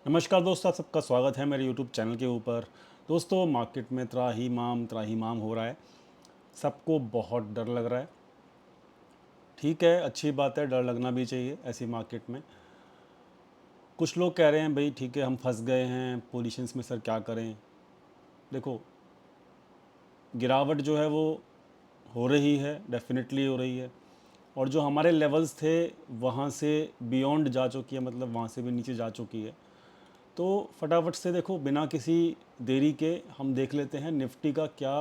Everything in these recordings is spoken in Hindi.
नमस्कार दोस्तों, आप सबका स्वागत है मेरे यूट्यूब चैनल के ऊपर। दोस्तों, मार्केट में त्राहिमाम हो रहा है। सबको बहुत डर लग रहा है। ठीक है, अच्छी बात है, डर लगना भी चाहिए ऐसी मार्केट में। कुछ लोग कह रहे हैं भाई ठीक है, हम फंस गए हैं पोजीशंस में, सर क्या करें। देखो, गिरावट जो है वो हो रही है, डेफिनेटली हो रही है। और जो हमारे लेवल्स थे वहाँ से बियॉन्ड जा चुकी है, मतलब वहाँ से भी नीचे जा चुकी है। तो फटाफट से देखो, बिना किसी देरी के हम देख लेते हैं निफ्टी का क्या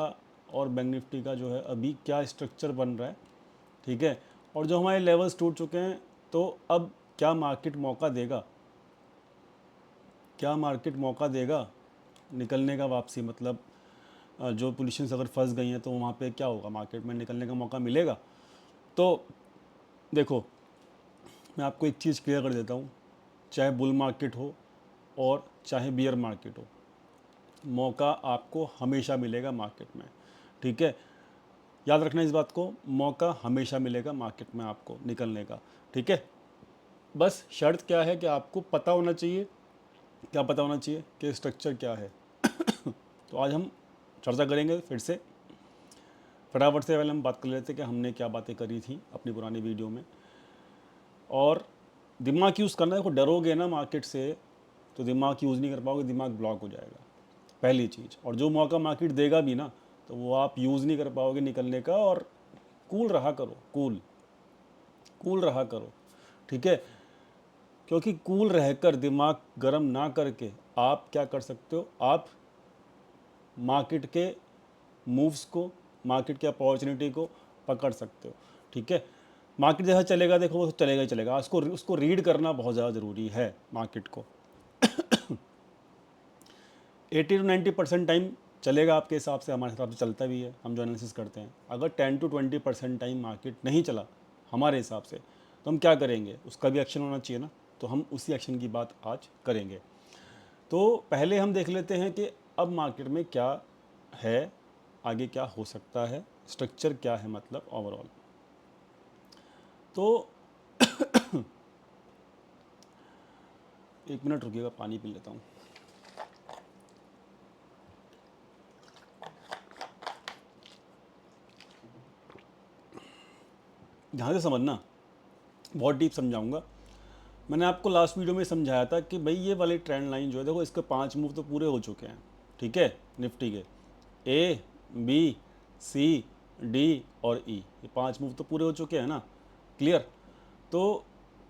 और बैंक निफ्टी का जो है अभी क्या स्ट्रक्चर बन रहा है। ठीक है, और जो हमारे लेवल्स टूट चुके हैं, तो अब क्या मार्केट मौका देगा, क्या मार्केट मौका देगा निकलने का, वापसी मतलब जो पोजीशंस अगर फंस गई हैं तो वहाँ पे क्या होगा, मार्केट में निकलने का मौका मिलेगा। तो देखो, मैं आपको एक चीज़ क्लियर कर देता हूँ, चाहे बुल मार्केट हो और चाहे बियर मार्केट हो, मौका आपको हमेशा मिलेगा मार्केट में। ठीक है, याद रखना इस बात को, मौका हमेशा मिलेगा मार्केट में आपको निकलने का। ठीक है, बस शर्त क्या है कि आपको पता होना चाहिए, क्या पता होना चाहिए कि स्ट्रक्चर क्या है। तो आज हम चर्चा करेंगे फिर से। फटाफट से पहले हम बात कर लेते हैं कि हमने क्या बातें करी थी अपनी पुरानी वीडियो में। और दिमाग यूज़ करना, देखो डरोगे ना मार्केट से तो दिमाग यूज़ नहीं कर पाओगे, दिमाग ब्लॉक हो जाएगा, पहली चीज़। और जो मौका मार्केट देगा भी ना, तो वो आप यूज़ नहीं कर पाओगे निकलने का। और कूल रहा करो, कूल कूल रहा करो। ठीक है, क्योंकि कूल रहकर दिमाग गर्म ना करके आप क्या कर सकते हो, आप मार्केट के मूव्स को, मार्केट की अपॉर्चुनिटी को पकड़ सकते हो। ठीक है, मार्केट जैसा चलेगा देखो वो चलेगा ही चलेगा, उसको रीड करना बहुत ज़्यादा ज़रूरी है मार्केट को। 80 to 90% टाइम चलेगा आपके हिसाब से, हमारे हिसाब से चलता भी है, हम जो एनालिसिस करते हैं। अगर 10 to 20% टाइम मार्केट नहीं चला हमारे हिसाब से, तो हम क्या करेंगे, उसका भी एक्शन होना चाहिए ना। तो हम उसी एक्शन की बात आज करेंगे। तो पहले हम देख लेते हैं कि अब मार्केट में क्या है, आगे क्या हो सकता है, स्ट्रक्चर क्या है, मतलब ओवरऑल। तो 1 मिनट रुकिएगा, पानी पी लेता हूँ। ध्यान से समझना, बहुत डीप समझाऊंगा। मैंने आपको लास्ट वीडियो में समझाया था कि भाई ये वाली ट्रेंड लाइन जो है, देखो इसके 5 मूव तो पूरे हो चुके हैं। ठीक है, निफ्टी के ए, बी, सी, डी और ई, ये 5 मूव तो पूरे हो चुके हैं ना, क्लियर। तो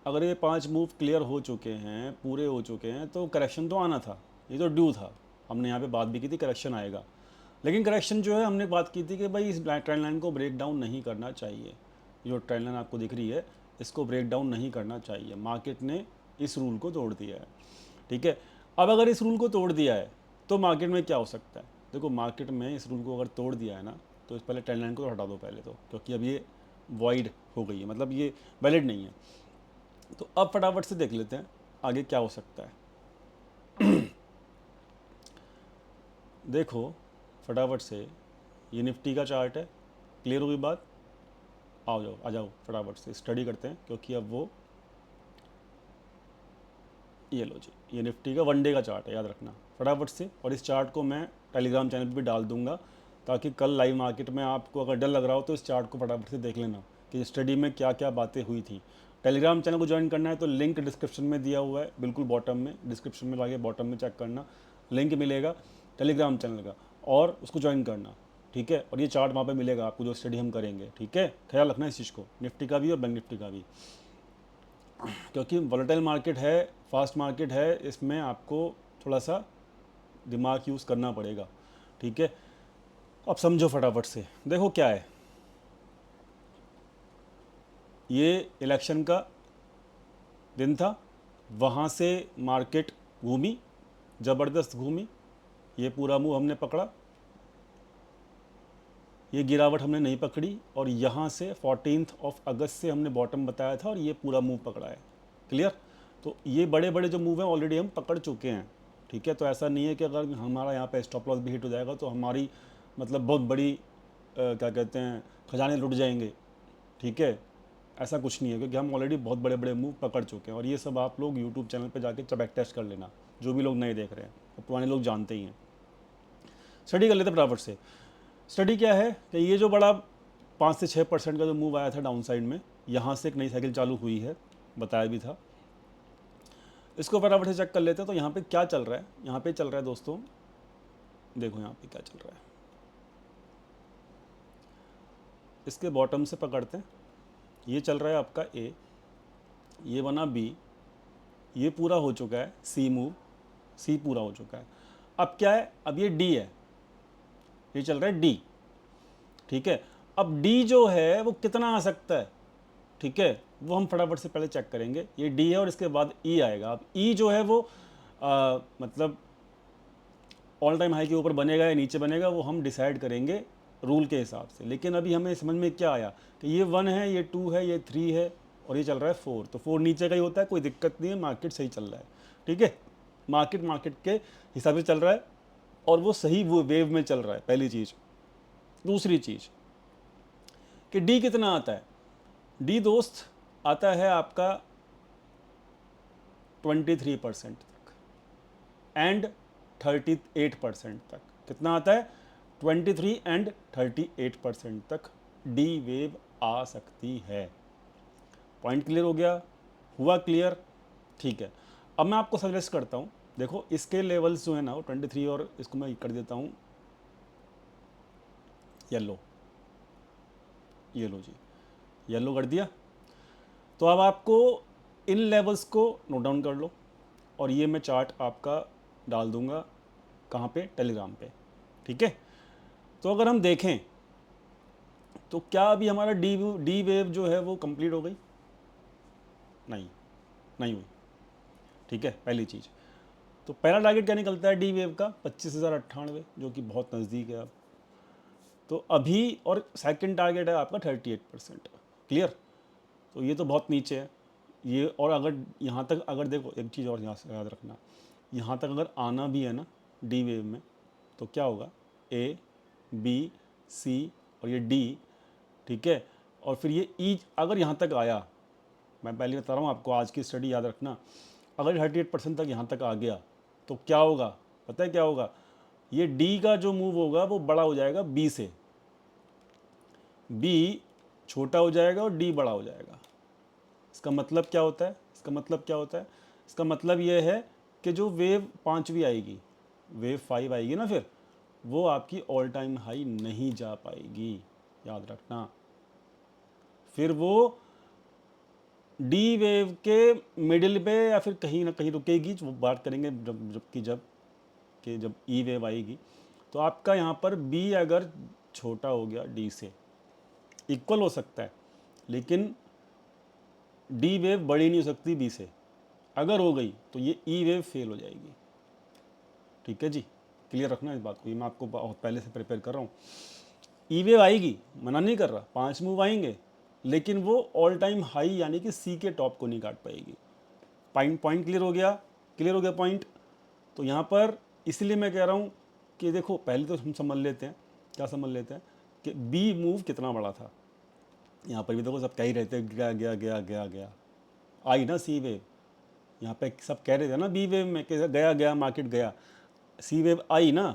अगर ये 5 मूव क्लियर हो चुके हैं, पूरे हो चुके हैं, तो करेक्शन तो आना था, ये तो ड्यू था। हमने यहाँ पे बात भी की थी करेक्शन आएगा, लेकिन करेक्शन जो है हमने बात की थी कि भाई इस ट्रेंड लाइन को ब्रेक डाउन नहीं करना चाहिए। जो ट्रेंड लाइन आपको दिख रही है, इसको ब्रेक डाउन नहीं करना चाहिए। मार्केट ने इस रूल को तोड़ दिया है। ठीक है, अब अगर इस रूल को तोड़ दिया है तो मार्केट में क्या हो सकता है। देखो, मार्केट में इस रूल को अगर तोड़ दिया है ना, तो इस पहले ट्रेंड लाइन को हटा दो पहले तो, क्योंकि अब ये वॉइड हो गई है, मतलब ये वैलिड नहीं है। तो अब फटाफट से देख लेते हैं आगे क्या हो सकता है। देखो फटाफट से, ये निफ्टी का चार्ट है, क्लियर होगी बात। आओ जाओ, आ जाओ, फटाफट से स्टडी करते हैं, क्योंकि अब वो, ये लो जी, ये निफ्टी का 1 डे का चार्ट है, याद रखना फटाफट से। और इस चार्ट को मैं टेलीग्राम चैनल पे भी डाल दूंगा, ताकि कल लाइव मार्केट में आपको अगर डर लग रहा हो तो इस चार्ट को फटाफट से देख लेना कि स्टडी में क्या क्या बातें हुई थी। टेलीग्राम चैनल को ज्वाइन करना है तो लिंक डिस्क्रिप्शन में दिया हुआ है, बिल्कुल बॉटम में, डिस्क्रिप्शन में जाके बॉटम में चेक करना, लिंक मिलेगा टेलीग्राम चैनल का, और उसको ज्वाइन करना। ठीक है, और ये चार्ट वहाँ पे मिलेगा आपको, जो स्टडी हम करेंगे। ठीक है, ख्याल रखना इस चीज़ को, निफ्टी का भी और बैंक निफ्टी का भी, क्योंकि वॉलेटाइल मार्केट है, फास्ट मार्केट है, इसमें आपको थोड़ा सा दिमाग यूज़ करना पड़ेगा। ठीक है, अब समझो फटाफट से, देखो क्या है, ये इलेक्शन का दिन था, वहाँ से मार्केट घूमी, ज़बरदस्त घूमी, ये पूरा मुंह हमने पकड़ा, ये गिरावट हमने नहीं पकड़ी, और यहाँ से 14 अगस्त से हमने बॉटम बताया था और ये पूरा मूव पकड़ा है। क्लियर। तो ये बड़े बड़े जो मूव हैं ऑलरेडी हम पकड़ चुके हैं। ठीक है, तो ऐसा नहीं है कि अगर हमारा यहाँ पे स्टॉप लॉस भी हिट हो जाएगा तो हमारी मतलब बहुत बड़ी क्या कहते हैं, खजाने लुट जाएंगे। ठीक है, ऐसा कुछ नहीं है, क्योंकि हम ऑलरेडी बहुत बड़े बड़े मूव पकड़ चुके हैं, और ये सब आप लोग यूट्यूब चैनल पे जाके बैक टेस्ट कर लेना, जो भी लोग नए देख रहे हैं, और पुराने लोग जानते ही हैं। स्टडी कर लेते फटाफट से। स्टडी क्या है कि ये जो बड़ा 5 से 6% का जो मूव आया था डाउन साइड में, यहाँ से एक नई साइकिल चालू हुई है, बताया भी था। इसको फटाफट से चेक कर लेते हैं। तो यहाँ पे क्या चल रहा है, यहाँ पे चल रहा है दोस्तों, देखो यहाँ पे क्या चल रहा है, इसके बॉटम से पकड़ते हैं। ये चल रहा है आपका ए, ये बना बी, ये पूरा हो चुका है सी मूव, सी पूरा हो चुका है। अब क्या है, अब ये डी है, ये चल रहा है डी, ठीक है। अब डी जो है वो कितना आ सकता है, ठीक है, वो हम फटाफट से पहले चेक करेंगे। ये डी है और इसके बाद ई आएगा। अब ई जो है वो मतलब ऑल टाइम हाई के ऊपर बनेगा या नीचे बनेगा, वो हम डिसाइड करेंगे रूल के हिसाब से। लेकिन अभी हमें समझ में क्या आया कि ये 1 है, ये 2 है, ये 3 है, और ये चल रहा है 4। तो 4 नीचे का ही होता है, कोई दिक्कत नहीं है, मार्केट सही चल रहा है, ठीक है। मार्केट के हिसाब से चल रहा है, और वो सही वो वेव में चल रहा है, पहली चीज़। दूसरी चीज़ कि डी कितना आता है, डी दोस्त आता है आपका 23% तक एंड 38% तक। कितना आता है, 23 एंड 38% तक डी वेव आ सकती है। पॉइंट क्लियर हो गया, हुआ क्लियर, ठीक है। अब मैं आपको सजेस्ट करता हूँ, देखो इसके लेवल्स जो है ना वो 23, और इसको मैं कर देता हूँ येलो, ये लो जी, येलो कर दिया। तो अब आपको इन लेवल्स को नोट डाउन कर लो, और ये मैं चार्ट आपका डाल दूंगा कहाँ पे, टेलीग्राम पे, ठीक है। तो अगर हम देखें तो क्या अभी हमारा डी वेव जो है वो कंप्लीट हो गई, नहीं हुई, ठीक है। पहली चीज़, तो पहला टारगेट क्या निकलता है डी वेव का, 25,098, जो कि बहुत नज़दीक है अब। तो अभी, और सेकंड टारगेट है आपका 38%, क्लियर। तो ये तो बहुत नीचे है ये, और अगर यहाँ तक, अगर देखो एक चीज़ और यहाँ से याद रखना, यहाँ तक अगर आना भी है ना डी वेव में, तो क्या होगा, ए बी सी और ये डी, ठीक है। और फिर ये ई अगर यहाँ तक आया, मैं पहले बता रहा हूँ आपको, आज की स्टडी याद रखना, अगर 38% तक यहाँ तक आ गया तो क्या होगा, पता है क्या होगा, ये डी का जो मूव होगा वो बड़ा हो जाएगा बी से, बी छोटा हो जाएगा और डी बड़ा हो जाएगा। इसका मतलब क्या होता है, इसका मतलब क्या होता है, इसका मतलब ये है कि जो वेव 5वीं आएगी, वेव 5 आएगी ना, फिर वो आपकी ऑल टाइम हाई नहीं जा पाएगी, याद रखना। फिर वो डी वेव के मिडिल पे या फिर कहीं ना कहीं रुकेगी, जो बात करेंगे जब ई वेव आएगी। तो आपका यहाँ पर बी अगर छोटा हो गया डी से, इक्वल हो सकता है, लेकिन डी वेव बड़ी नहीं हो सकती बी से। अगर हो गई तो ये ई वेव फेल हो जाएगी, ठीक है जी। क्लियर रखना इस बात को, ये मैं आपको बहुत पहले से प्रिपेयर कर रहा हूँ। ई वेव आएगी, मना नहीं कर रहा, 5 मूव आएंगे, लेकिन वो ऑल टाइम हाई यानी कि सी के टॉप को नहीं काट पाएगी। पॉइंट क्लियर हो गया, क्लियर हो गया पॉइंट। तो यहाँ पर इसलिए मैं कह रहा हूँ कि देखो, पहले तो हम समझ लेते हैं, क्या समझ लेते हैं कि बी मूव कितना बड़ा था। यहाँ पर भी देखो सब कह ही रहते हैं गया गया गया गया गया, आई ना सी वेव, यहाँ पे सब कह रहे थे ना बी वेव में कि गया गया मार्केट गया, सी वेव आई ना।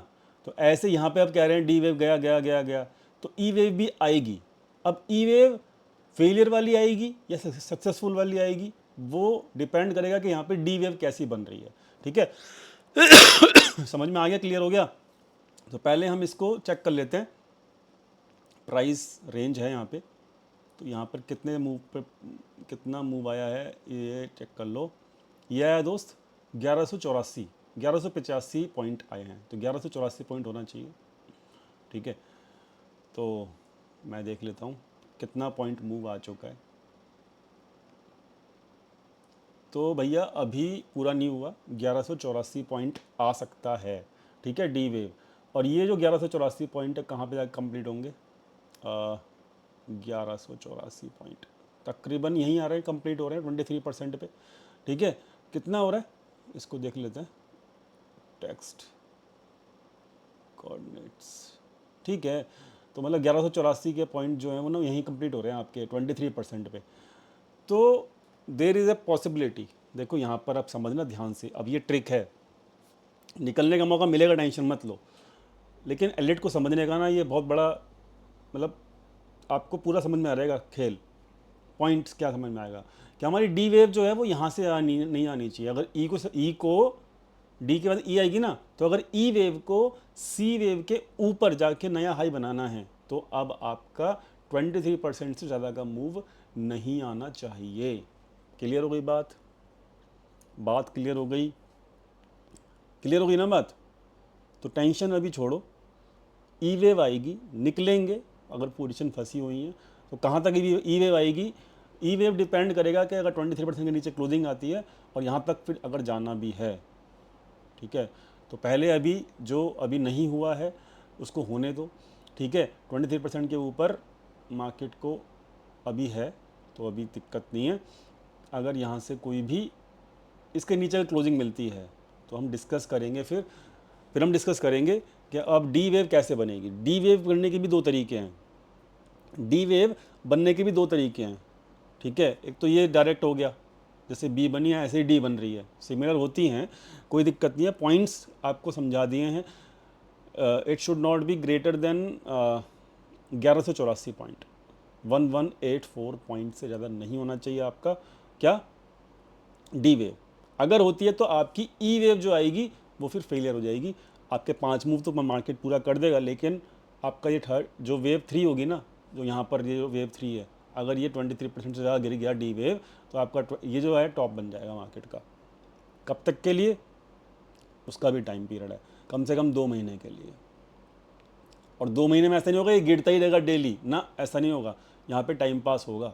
तो ऐसे यहाँ पे अब कह रहे हैं डी वेव गया गया गया गया, तो ई वेव भी आएगी। अब ई वेव फेलियर वाली आएगी या सक्सेसफुल वाली आएगी, वो डिपेंड करेगा कि यहाँ पे डी वेव कैसी बन रही है, ठीक है। समझ में आ गया, क्लियर हो गया। तो पहले हम इसको चेक कर लेते हैं, प्राइस रेंज है यहाँ पे, तो यहाँ पर कितना मूव आया है ये चेक कर लो। ये आया दोस्त 1184, 1185 पॉइंट आए हैं, तो 1184 पॉइंट होना चाहिए, ठीक है। तो मैं देख लेता हूँ कितना पॉइंट मूव आ चुका है। तो भैया अभी पूरा नहीं हुआ, 1184 पॉइंट आ सकता है, ठीक है, डी वेव। और ये जो 1184 पॉइंट है कहाँ पे जाकर कंप्लीट होंगे, 1184 पॉइंट तकरीबन यहीं आ रहे हैं, कंप्लीट हो रहे हैं 23% पे, ठीक है। कितना हो रहा है इसको देख लेते हैं, टेक्स्ट कोऑर्डिनेट्स, ठीक है। तो मतलब 1184 के पॉइंट जो है वो ना यहीं कंप्लीट हो रहे हैं आपके 23% पे। तो देर इज़ ए पॉसिबिलिटी, देखो यहाँ पर आप समझना ध्यान से, अब ये ट्रिक है, निकलने का मौका मिलेगा, टेंशन मत लो, लेकिन एलिट को समझने का ना ये बहुत बड़ा, मतलब आपको पूरा समझ में आ जाएगा खेल, पॉइंट्स क्या समझ में आएगा कि हमारी डी वेव जो है वो यहाँ से नहीं आनी चाहिए। अगर ई को डी के बाद ई आएगी ना, तो अगर ई वेव को सी वेव के ऊपर जाके नया हाई बनाना है तो अब आपका 23% से ज़्यादा का मूव नहीं आना चाहिए। क्लियर हो गई बात? बात क्लियर हो गई? क्लियर हो गई ना बात? तो टेंशन अभी छोड़ो, ई वेव आएगी, निकलेंगे, अगर पोजीशन फंसी हुई है तो कहाँ तक ई वेव आएगी? ई वेव डिपेंड करेगा कि अगर 23% के नीचे क्लोजिंग आती है और यहाँ तक फिर अगर जाना भी है, ठीक है, तो पहले अभी जो अभी नहीं हुआ है उसको होने दो, ठीक है। 23% के ऊपर मार्केट को अभी है तो अभी दिक्कत नहीं है। अगर यहाँ से कोई भी इसके नीचे क्लोजिंग मिलती है तो हम डिस्कस करेंगे, फिर हम डिस्कस करेंगे कि अब डी वेव कैसे बनेगी। डी वेव बनने के भी दो तरीके हैं, डी वेव बनने के भी दो तरीके हैं, ठीक है। एक तो ये डायरेक्ट हो गया, जैसे बी बनी है ऐसे ही डी बन रही है, सिमिलर होती हैं, कोई दिक्कत नहीं है, पॉइंट्स आपको समझा दिए हैं। It should not be greater than 1184 point, 1184 point से ज़्यादा नहीं होना चाहिए आपका क्या, डी वेव। अगर होती है तो आपकी ई वेव जो आएगी वो फिर फेलियर हो जाएगी। आपके 5 मूव तो मार्केट पूरा कर देगा, लेकिन आपका ये थर्ड जो वेव 3 होगी ना, जो यहाँ पर ये जो वेव 3 है, अगर ये 23% से ज़्यादा गिर गया डी वेव तो आपका ये जो है टॉप बन जाएगा मार्केट का। कब तक के लिए? उसका भी टाइम पीरियड है, कम से कम 2 महीने के लिए। और 2 महीने में ऐसा नहीं होगा ये गिरता ही रहेगा डेली ना, ऐसा नहीं होगा, यहाँ पे टाइम पास होगा।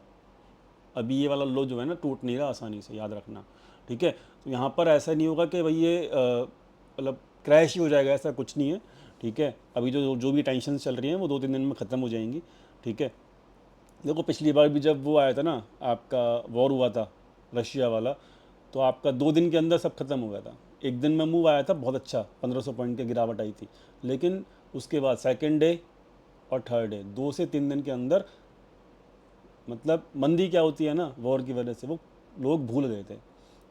अभी ये वाला लो जो है ना टूट नहीं रहा आसानी से, याद रखना, ठीक है। तो यहाँ पर ऐसा नहीं होगा कि भाई ये मतलब क्रैश ही हो जाएगा, ऐसा कुछ नहीं है, ठीक है। अभी जो जो भी टेंशन चल रही हैं वो 2-3 दिन में ख़त्म हो जाएंगी, ठीक है। देखो पिछली बार भी जब वो आया था ना, आपका वॉर हुआ था रशिया वाला, तो आपका 2 दिन के अंदर सब खत्म हो गया था। एक दिन में मूव आया था बहुत अच्छा, 1500 पॉइंट की गिरावट आई थी, लेकिन उसके बाद सेकेंड डे और थर्ड डे 2 से 3 दिन के अंदर, मतलब मंदी क्या होती है ना, वॉर की वजह से वो लोग भूल गए थे।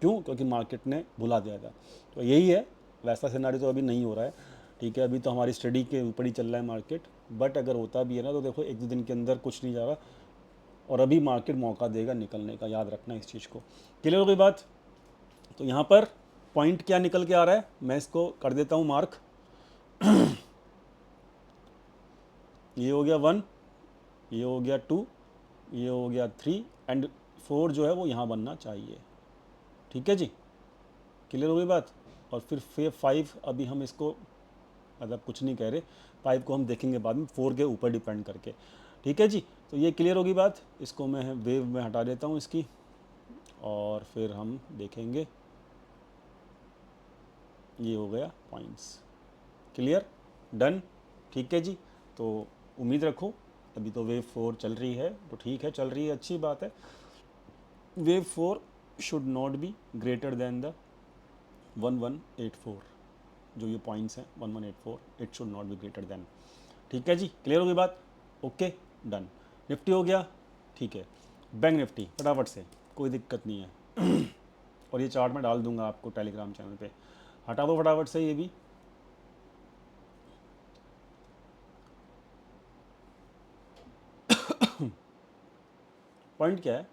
क्यों? क्योंकि मार्केट ने भुला दिया था। तो यही है, वैसा सिनारी तो अभी नहीं हो रहा है, ठीक है। अभी तो हमारी स्टडी के ऊपर ही चल रहा है मार्केट, बट अगर होता भी है ना तो देखो 1-2 दिन के अंदर कुछ नहीं जा रहा, और अभी मार्केट मौका देगा निकलने का, याद रखना इस चीज़ को। क्लियर हो गई बात? तो यहाँ पर पॉइंट क्या निकल के आ रहा है, मैं इसको कर देता हूँ मार्क। ये हो गया 1, ये हो गया 2, ये हो गया 3 एंड 4 जो है वो यहाँ बनना चाहिए, ठीक है जी। क्लियर हो गई बात? और फिर 5 अभी हम इसको मतलब कुछ नहीं कह रहे, 5 को हम देखेंगे बाद में, 4 के ऊपर डिपेंड करके, ठीक है जी। तो ये क्लियर होगी बात, इसको मैं वेव में हटा देता हूँ इसकी, और फिर हम देखेंगे। ये हो गया पॉइंट्स, क्लियर, डन, ठीक है जी। तो उम्मीद रखो, अभी तो वेव 4 चल रही है तो ठीक है, चल रही है, अच्छी बात है। Wave 4 should not be greater than the 1184, जो ये पॉइंट्स हैं 1184, it should not be greater than, ठीक है जी। क्लियर हो गई बात? Okay, done. निफ्टी हो गया, ठीक है। बैंक निफ्टी फटाफट से, कोई दिक्कत नहीं है। और ये चार्ट मैं डाल दूंगा आपको टेलीग्राम चैनल पे, हटा दो फटाफट से ये भी। पॉइंट क्या है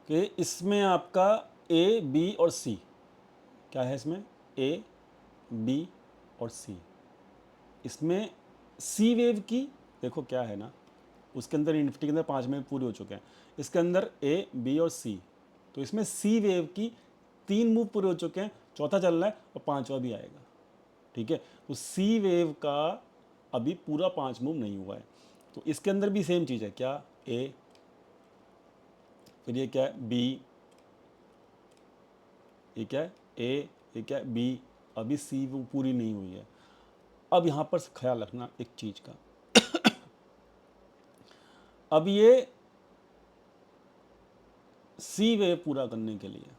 कि इसमें आपका ए बी और सी, क्या है इसमें, ए बी और सी। इसमें सी वेव की देखो क्या है ना, उसके अंदर निफ्टी के अंदर 5 में पूरे हो चुके हैं, इसके अंदर ए बी और सी, तो इसमें सी वेव की 3 मूव पूरे हो चुके हैं, चौथा चल रहा है और 5वां भी आएगा, ठीक है। तो सी वेव का अभी पूरा 5 मूव नहीं हुआ है, तो इसके अंदर भी सेम चीज़ है, क्या, ए, फिर ये क्या है, बी, ये क्या है, ए, ये क्या है, बी, अभी सी वो पूरी नहीं हुई है। अब यहाँ पर ख्याल रखना एक चीज़ का, अब ये सी वेव पूरा करने के लिए,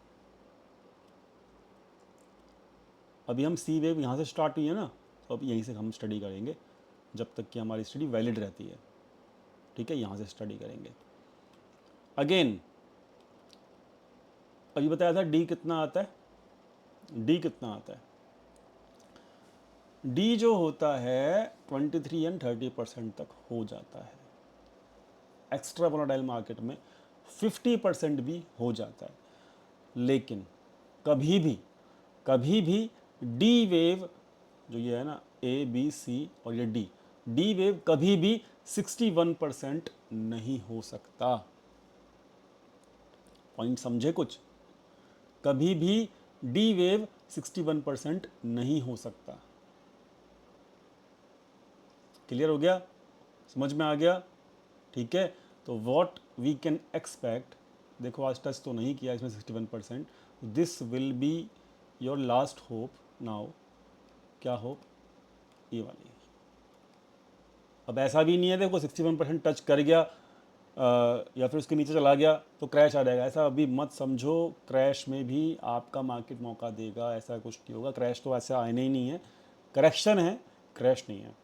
अभी हम सी वेव यहाँ से स्टार्ट हुई है ना, तो अब यहीं से हम स्टडी करेंगे जब तक कि हमारी स्टडी वैलिड रहती है, ठीक है, यहाँ से स्टडी करेंगे। अगेन अभी बताया था डी कितना आता है, डी कितना आता है, डी जो होता है 23 एंड 30% तक हो जाता है। एक्स्ट्रा वोलेटाइल मार्केट में 50% भी हो जाता है, लेकिन कभी भी डी वेव जो ये है ना ए बी सी और ये डी वेव कभी भी 61% नहीं हो सकता। पॉइंट समझे कुछ? कभी भी डी वेव 61% नहीं हो सकता। क्लियर हो गया? समझ में आ गया? ठीक है, तो व्हाट वी कैन एक्सपेक्ट, देखो आज टच तो नहीं किया इसमें 61%, this will be your last hope now. क्या होप? ये वाली। अब ऐसा भी नहीं है देखो 61% टच कर गया या फिर उसके नीचे चला गया तो क्रैश आ जाएगा, ऐसा अभी मत समझो। क्रैश में भी आपका मार्केट मौका देगा, ऐसा कुछ नहीं होगा। क्रैश तो ऐसा आने ही नहीं है, करेक्शन है, क्रैश नहीं है।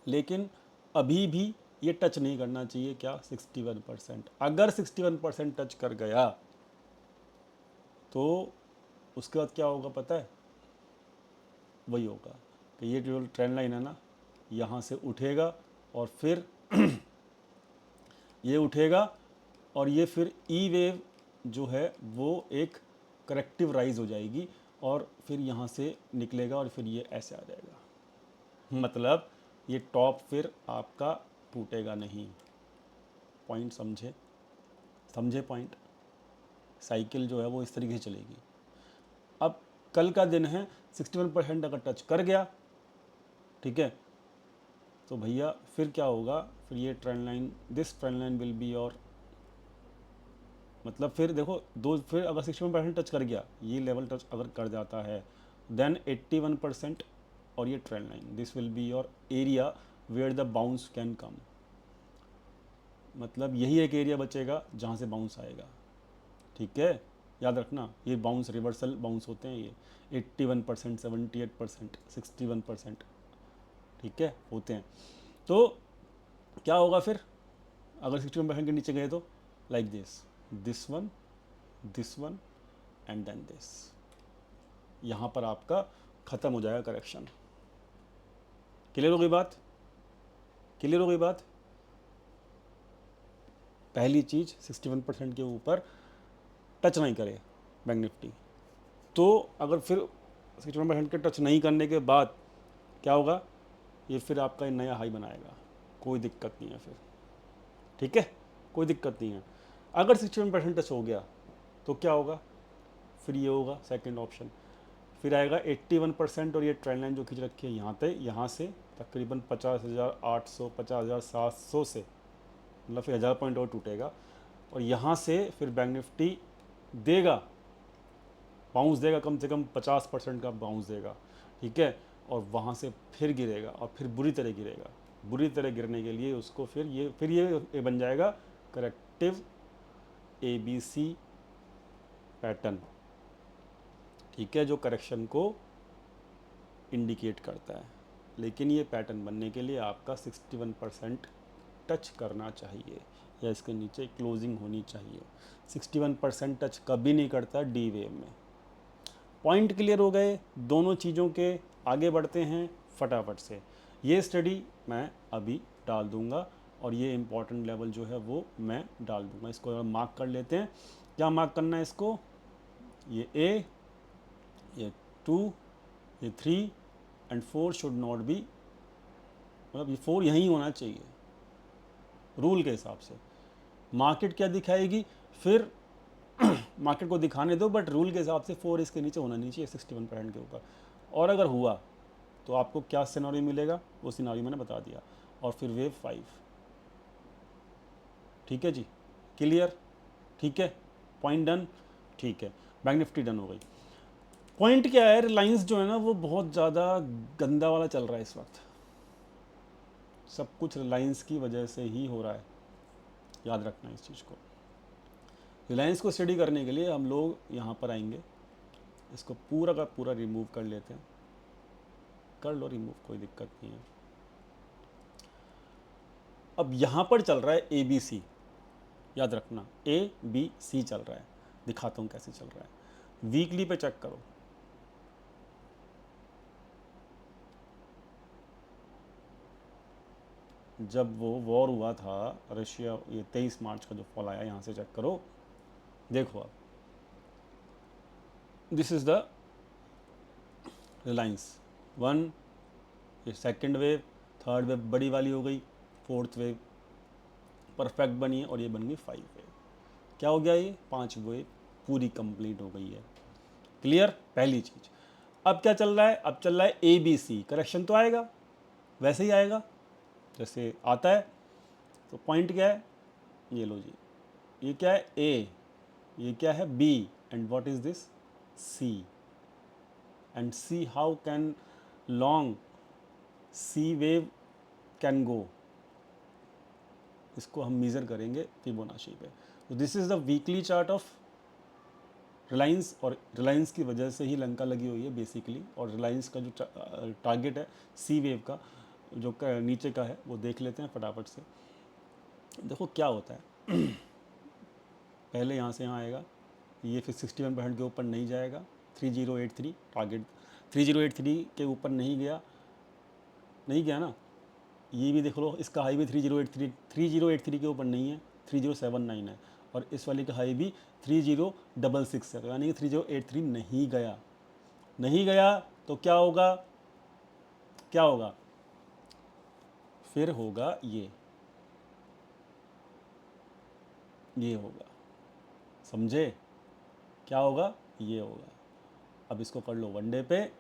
लेकिन अभी भी ये टच नहीं करना चाहिए क्या, 61%। अगर 61% टच कर गया तो उसके बाद क्या होगा पता है? वही होगा कि ये जो ट्रेंड लाइन है ना, यहाँ से उठेगा और फिर ये उठेगा और ये फिर ई वेव जो है वो एक करेक्टिव राइज हो जाएगी और फिर यहाँ से निकलेगा और फिर ये ऐसे आ जाएगा। मतलब ये टॉप फिर आपका टूटेगा नहीं। पॉइंट समझे? समझे पॉइंट? साइकिल जो है वो इस तरीके से चलेगी। अब कल का दिन है, 61% अगर टच कर गया, ठीक है, तो भैया फिर क्या होगा, फिर ये trend line, this trend line will be your, मतलब फिर देखो दो, फिर अगर 61% टच कर गया, ये लेवल टच अगर कर जाता है, देन 81% और ये trend line, this will be your area where the bounce can come. मतलब यही एक एरिया बचेगा जहाँ से बाउंस आएगा। ठीक है, याद रखना, ये बाउंस रिवर्सल बाउंस होते हैं, ये 81%, 78%, 61%, ठीक है, होते हैं। तो क्या होगा फिर अगर 61% के नीचे गए तो? Like this one and then this, यहाँ पर आपका ख़त्म हो जाएगा करेक्शन। क्लियर हो गई बात? क्लियर हो गई बात? पहली चीज़ 61% के ऊपर टच नहीं करे बैंक निफ्टी, तो अगर फिर 61% के टच नहीं करने के बाद क्या होगा, ये फिर आपका नया हाई बनाएगा, कोई दिक्कत नहीं है फिर। ठीक है, कोई दिक्कत नहीं है। अगर 61% टच हो गया तो क्या होगा, फिर ये होगा सेकंड ऑप्शन, फिर आएगा 81% और ये ट्रेंड लाइन जो खींच रखी है यहाँ पे, यहाँ से तकरीबन 50,800, 50,700 से, मतलब फिर 1000 पॉइंट और टूटेगा और यहाँ से फिर बैंक निफ्टी देगा, बाउंस देगा, कम से कम 50% का बाउंस देगा। ठीक है, और वहाँ से फिर गिरेगा और फिर बुरी तरह गिरेगा। बुरी तरह गिरने के लिए उसको फिर ये बन जाएगा करेक्टिव ABC पैटर्न। ठीक है, जो करेक्शन को इंडिकेट करता है। लेकिन ये पैटर्न बनने के लिए आपका 61% टच करना चाहिए या इसके नीचे क्लोजिंग होनी चाहिए। 61% टच कभी नहीं करता डी वेव में। पॉइंट क्लियर हो गए दोनों चीज़ों के? आगे बढ़ते हैं फटाफट से। ये स्टडी मैं अभी डाल दूंगा और ये इम्पॉर्टेंट लेवल जो है वो मैं डाल दूंगा। इसको मार्क कर लेते हैं। क्या मार्क करना है इसको? ये A, ये 2, ये 3 एंड 4 शुड नॉट बी, मतलब ये 4 यहीं होना चाहिए रूल के हिसाब से। मार्केट क्या दिखाएगी फिर मार्केट को दिखाने दो, बट रूल के हिसाब से 4 इसके नीचे होना नहीं चाहिए 61% के ऊपर। और अगर हुआ तो आपको क्या सिनारियो मिलेगा, वो सिनारियो मैंने बता दिया। और फिर वेव 5। ठीक है जी, क्लियर? ठीक है, पॉइंट डन। ठीक है, बैंक निफ्टी डन हो गई। पॉइंट क्या है, रिलायंस जो है ना वो बहुत ज़्यादा गंदा वाला चल रहा है इस वक्त। सब कुछ रिलायंस की वजह से ही हो रहा है, याद रखना इस चीज़ को। रिलायंस को स्टडी करने के लिए हम लोग यहाँ पर आएंगे, इसको पूरा का पूरा रिमूव कर लेते हैं। कर लो रिमूव, कोई दिक्कत नहीं है। अब यहाँ पर चल रहा है ABC, याद रखना ABC चल रहा है, दिखाता हूँ कैसे चल रहा है। वीकली पे चेक करो, जब वो वॉर हुआ था रशिया, ये 23 मार्च का जो फॉल आया, यहाँ से चेक करो, देखो आप, this is the Reliance one, ये सेकंड वेव, थर्ड वेव बड़ी वाली हो गई, फोर्थ वेव परफेक्ट बनी है, और ये बन गई 5 वेव। क्या हो गया, ये 5 वेव पूरी कंप्लीट हो गई है। क्लियर, पहली चीज। अब क्या चल रहा है, अब चल रहा है ABC, करेक्शन तो आएगा, वैसे ही आएगा जैसे आता है। तो पॉइंट क्या है, ये लो जी, ये क्या है A, ये क्या है B, and what is this C, and see how can long C wave can go, इसको हम मेजर करेंगे फिबोनाची पे। तो this is the weekly chart of Reliance, और रिलायंस की वजह से ही लंका लगी हुई है बेसिकली। और रिलायंस का जो टारगेट है C वेव का, जो नीचे का है, वो देख लेते हैं फटाफट से। देखो क्या होता है, पहले यहाँ से यहाँ आएगा, ये फिर 61% के ऊपर नहीं जाएगा, 3083 टारगेट, 3083 के ऊपर नहीं गया, नहीं गया ना। ये भी देख लो, इसका हाई भी 3083 के ऊपर नहीं है, 3079 है, और इस वाले का हाई भी 3066 है, तो यानी कि 3083 नहीं गया, नहीं गया। तो क्या होगा, क्या होगा, फिर होगा ये होगा, समझे, क्या होगा, ये होगा। अब इसको कर लो वन डे पे।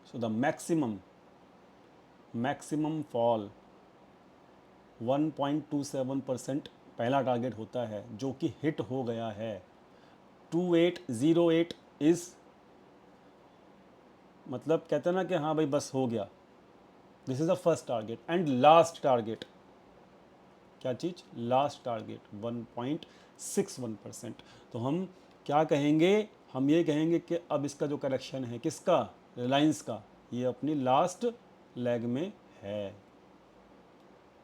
सो द मैक्सिमम फॉल 1.27% पहला टारगेट होता है, जो कि हिट हो गया है। 2808 इज, मतलब कहते हैं ना कि हाँ भाई बस हो गया, this is the first target and last target. क्या चीज़, लास्ट टारगेट 1.61%। तो हम क्या कहेंगे, हम ये कहेंगे कि अब इसका जो करेक्शन है, किसका, रिलायंस का, ये अपनी लास्ट लेग में है।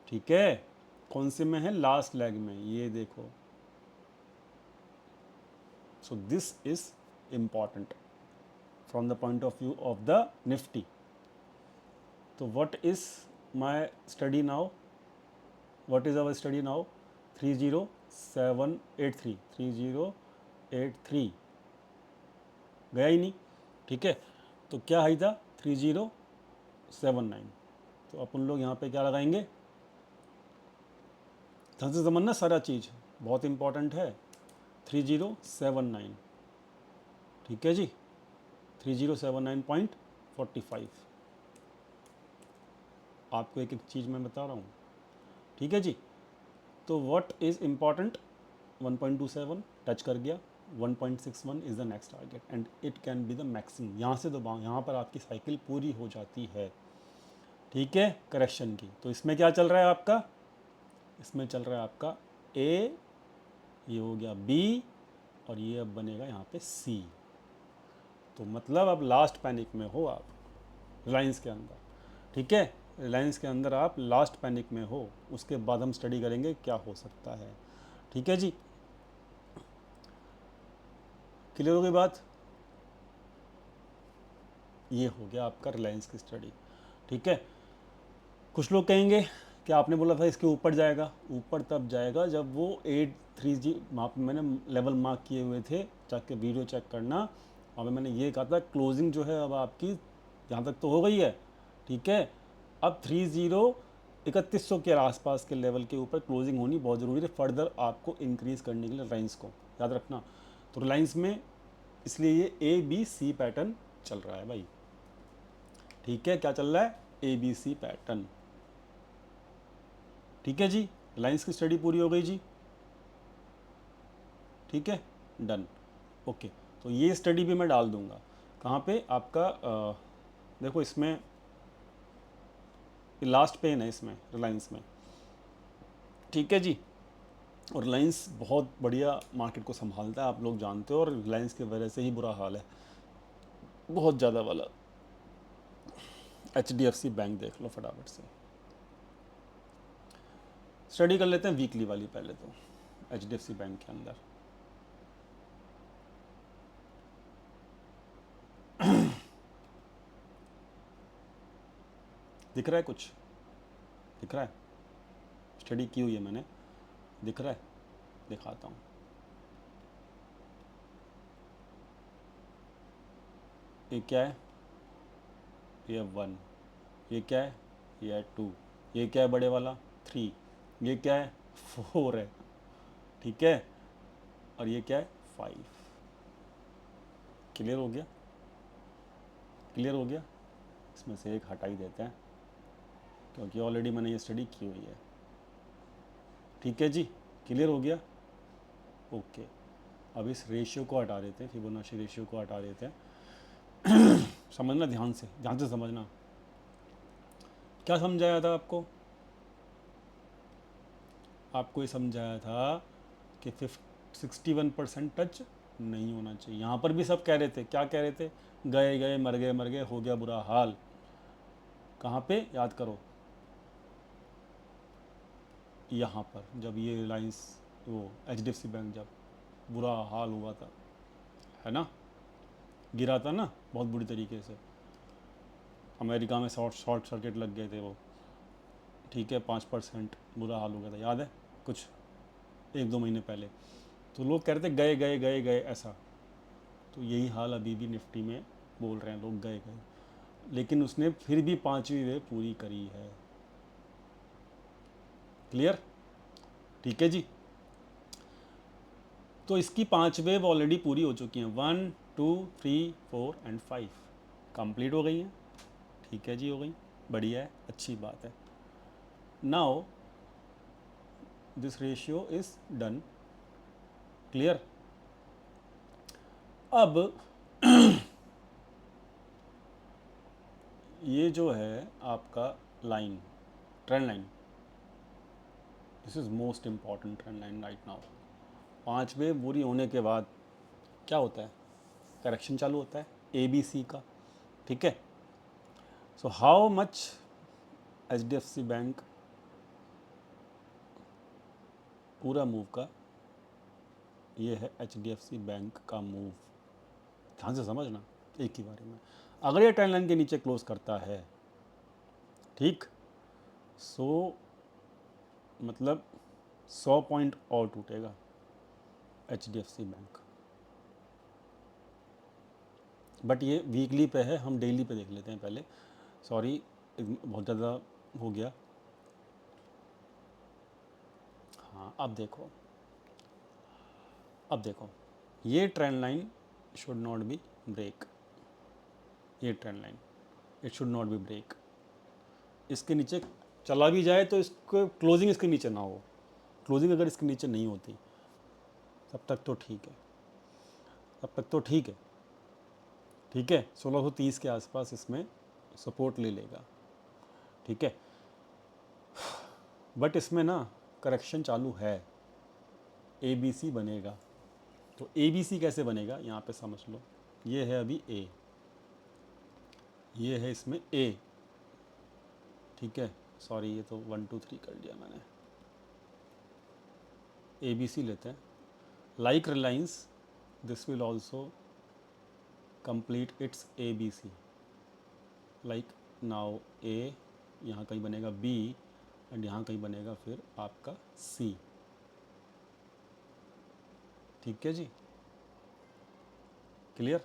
ठीक है, कौन से में है, लास्ट लेग में, ये देखो। So this is important from the point of view of the Nifty. तो what is my study now, what is our study now, 30783, 3083 गया ही नहीं। ठीक है, तो क्या हाई था, 3079। तो अपन लोग यहाँ पे क्या लगाएंगे, ध्यान से समझना सारा चीज़, बहुत इंपॉर्टेंट है। 3079, ठीक है जी, 3079.45। आपको एक एक चीज़ मैं बता रहा हूँ, ठीक है जी। तो व्हाट इज़ इम्पॉर्टेंट, 1.27 टच कर गया, 1.61 is the next target and it can be the maximum. यहाँ से दबाओ, यहाँ पर आपकी साइकिल पूरी हो जाती है, ठीक है, करेक्शन की। तो इसमें क्या चल रहा है आपका, इसमें चल रहा है आपका A, ये हो गया B, और ये अब बनेगा यहाँ पे C। तो मतलब अब लास्ट पैनिक में हो आप रिलायंस के अंदर, ठीक है, रिलायंस के अंदर आप लास्ट पैनिक में हो। उसके बाद हम स्टडी करेंगे क्या हो सकता है, ठीक है जी। क्लियर हो गई बात, ये हो गया आपका रिलायंस की स्टडी, ठीक है। कुछ लोग कहेंगे कि आपने बोला था इसके ऊपर जाएगा, ऊपर तब जाएगा जब वो 83G, वहाँ पर मैंने लेवल मार्क किए हुए थे, जाके वीडियो चेक करना, वहाँ पे मैंने ये कहा था क्लोजिंग जो है अब आपकी यहाँ तक तो हो गई है, ठीक है। अब 3100 के आसपास के लेवल के ऊपर क्लोजिंग होनी बहुत ज़रूरी है, फर्दर आपको इंक्रीज़ करने के लिए रिलायंस को, याद रखना। तो रिलायंस में इसलिए ये ABC पैटर्न चल रहा है भाई, ठीक है, क्या चल रहा है, ABC पैटर्न, ठीक है जी। रिलायंस की स्टडी पूरी हो गई जी, ठीक है, डन, ओके। तो ये स्टडी भी मैं डाल दूंगा कहाँ पे, आपका देखो इसमें लास्ट पेन है इसमें, रिलायंस में, ठीक है जी। और रिलायंस बहुत बढ़िया मार्केट को संभालता है, आप लोग जानते हो, और रिलायंस की वजह से ही बुरा हाल है बहुत ज़्यादा वाला। HDFC बैंक देख लो फटाफट से, स्टडी कर लेते हैं वीकली वाली पहले तो, HDFC बैंक के अंदर। दिख रहा है कुछ? दिख रहा है? स्टडी की हुई है मैंने, दिख रहा है? दिखाता हूँ। ये क्या है? ये 1। ये क्या है? ये है 2। ये क्या है बड़े वाला? 3। ये क्या है? 4 है, ठीक है। और ये क्या है? 5। क्लियर हो गया? क्लियर हो गया? इसमें से एक हटा ही देते हैं क्योंकि ऑलरेडी मैंने ये स्टडी की हुई है। ठीक है जी, क्लियर हो गया? ओके। अब इस रेशियो को हटा देते हैं, फिबोनाची रेशियो को हटा देते हैं। समझना ध्यान से समझना। क्या समझाया था आपको? आपको ये समझाया था कि 61% टच नहीं होना चाहिए। यहाँ पर भी सब कह रहे थे, क्या कह रहे थे? गए गए मर गए हो गया बुरा हाल। कहाँ पे? याद करो, यहाँ पर जब ये रिलायंस, वो HDFC बैंक जब बुरा हाल हुआ था, है ना, गिरा था ना बहुत बुरी तरीके से। अमेरिका में शॉर्ट सर्किट लग गए थे वो, ठीक है, 5% बुरा हाल हो गया था, याद है कुछ 1-2 महीने पहले। तो लोग कह रहे थे गए गए गए गए ऐसा। तो यही हाल अभी भी निफ्टी में बोल रहे हैं लोग, गए गए। लेकिन उसने फिर भी 5वीं वेव पूरी करी है। क्लियर? ठीक है जी। तो इसकी 5 वेव ऑलरेडी पूरी हो चुकी हैं, 1, 2, 3, 4 एंड 5 कंप्लीट हो गई हैं। ठीक है जी, हो गई, बढ़िया है, अच्छी बात है। Now this ratio is done. Clear? अब ये जो है आपका line, trend line, this is most important trend line right now. 5 wave पूरी होने के बाद क्या होता है? करेक्शन चालू होता है ABC का, ठीक है। So how much HDFC bank पूरा मूव का, ये है HDFC बैंक का मूव। ध्यान से समझना एक ही बारे में। अगर ये ट्रेंड लाइन के नीचे क्लोज करता है, ठीक, सो मतलब 100 पॉइंट और टूटेगा HDFC बैंक। बट ये वीकली पे है, हम डेली पे देख लेते हैं पहले। सॉरी, बहुत ज़्यादा हो गया। हाँ, अब देखो ये trend line should not be break. ये trend line it should not be break. इसके नीचे चला भी जाए तो इसको क्लोजिंग इसके नीचे ना हो। क्लोजिंग अगर इसके नीचे नहीं होती तब तक तो ठीक है, तब तक तो ठीक है, ठीक है। 1630 के आसपास इसमें सपोर्ट ले लेगा, ठीक है। बट इसमें ना करेक्शन चालू है, ABC बनेगा। तो ABC कैसे बनेगा यहाँ पे समझ लो। ये है अभी A, ये है इसमें A, ठीक है। सॉरी, ये तो 1 2 3 कर दिया मैंने। ABC लेते हैं। Like Reliance this will also complete it's ABC। Like now A, यहाँ कहीं बनेगा B एंड यहाँ कहीं बनेगा फिर आपका C। ठीक है जी, क्लियर?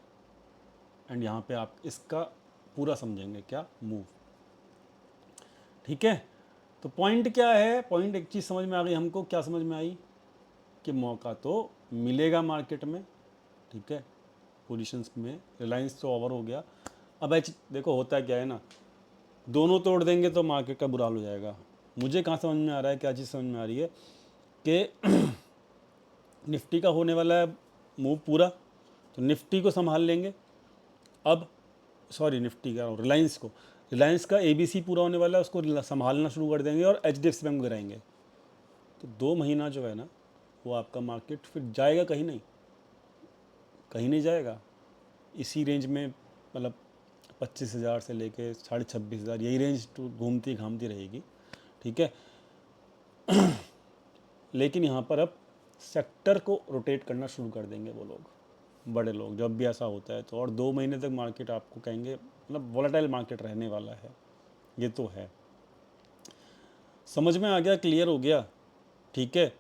एंड यहाँ पे आप इसका पूरा समझेंगे क्या मूव, ठीक है। तो पॉइंट क्या है? पॉइंट एक चीज़ समझ में आ गई हमको। क्या समझ में आई? कि मौका तो मिलेगा मार्केट में, ठीक है। पोजीशंस में रिलायंस तो ओवर हो गया। अब देखो होता है क्या है ना, दोनों तोड़ देंगे तो मार्केट का बुरा हाल हो जाएगा। मुझे कहाँ समझ में आ रहा है, क्या चीज़ समझ में आ रही है कि निफ्टी का होने वाला है मूव पूरा, तो निफ्टी को संभाल लेंगे। अब सॉरी, निफ्टी का रिलायंस का ABC पूरा होने वाला है, उसको संभालना शुरू कर देंगे और HDFC बैंक गिराएंगे। तो 2 महीना जो है ना, वो आपका मार्केट फिर जाएगा कहीं नहीं, कहीं नहीं जाएगा। इसी रेंज में, मतलब 25,000 से लेके 26,500, यही रेंज तो घूमती घामती रहेगी, ठीक है। लेकिन यहाँ पर अब सेक्टर को रोटेट करना शुरू कर देंगे वो लोग, बड़े लोग, जब भी ऐसा होता है तो। और 2 महीने तक मार्केट आपको कहेंगे मतलब वोलेटाइल मार्केट रहने वाला है, ये तो है। समझ में आ गया, क्लियर हो गया, ठीक है।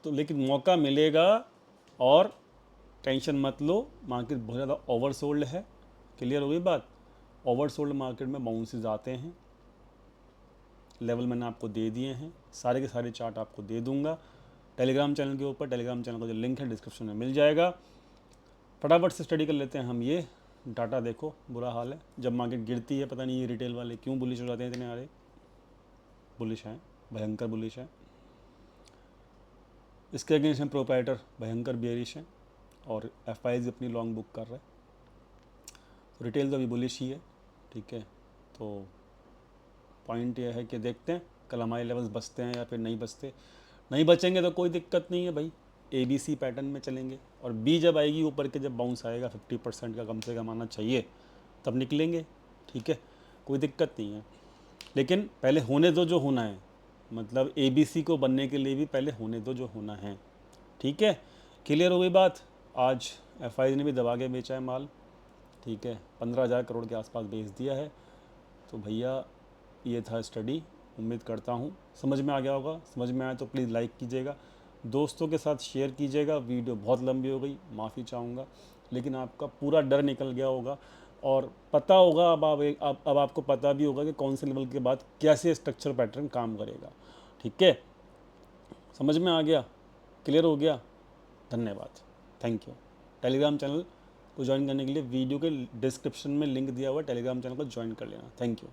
तो लेकिन मौका मिलेगा, और टेंशन मत लो, मार्केट बहुत ज़्यादा ओवरसोल्ड है। क्लियर हो गई बात। ओवरसोल्ड मार्केट में बाउंसेस आते हैं, लेवल मैंने आपको दे दिए हैं, सारे के सारे चार्ट आपको दे दूंगा टेलीग्राम चैनल के ऊपर। टेलीग्राम चैनल का जो लिंक है डिस्क्रिप्शन में मिल जाएगा। फटाफट से स्टडी कर लेते हैं हम ये डाटा। देखो बुरा हाल है, जब मार्केट गिरती है पता नहीं ये रिटेल वाले क्यों बुलिश हो जाते हैं, इतने सारे बुलिश हैं, भयंकर बुलिश हैं। इसके अगेंस्ट में प्रोप्राइटर भयंकर बेयरिश हैं, और एफ अपनी लॉन्ग बुक कर रहे हैं। तो रिटेल तो अभी बुलिश ही है, ठीक है। तो पॉइंट ये है कि देखते हैं कल हमारे लेवल्स बचते हैं या फिर नहीं बचते। नहीं बचेंगे तो कोई दिक्कत नहीं है भाई, ABC पैटर्न में चलेंगे, और बी जब आएगी ऊपर के, जब बाउंस आएगा 50% का कम से कम आना चाहिए, तब निकलेंगे, ठीक है, कोई दिक्कत नहीं है। लेकिन पहले होने दो जो होना है, मतलब ABC को बनने के लिए भी पहले होने दो जो होना है, ठीक है। क्लियर हो गई बात। आज FI ने भी दबा के बेचा है माल, ठीक है, 15,000 करोड़ के आसपास बेच दिया है। तो भैया ये था स्टडी, उम्मीद करता हूँ समझ में आ गया होगा। समझ में आया तो प्लीज़ लाइक कीजिएगा, दोस्तों के साथ शेयर कीजिएगा। वीडियो बहुत लंबी हो गई, माफ़ी चाहूँगा, लेकिन आपका पूरा डर निकल गया होगा, और पता होगा अब आपको पता भी होगा कि कौन से लेवल के बाद कैसे स्ट्रक्चर पैटर्न काम करेगा, ठीक है। समझ में आ गया, क्लियर हो गया, धन्यवाद, थैंक यू। टेलीग्राम चैनल को ज्वाइन करने के लिए वीडियो के डिस्क्रिप्शन में लिंक दिया हुआ है, टेलीग्राम चैनल को ज्वाइन कर लेना, थैंक यू।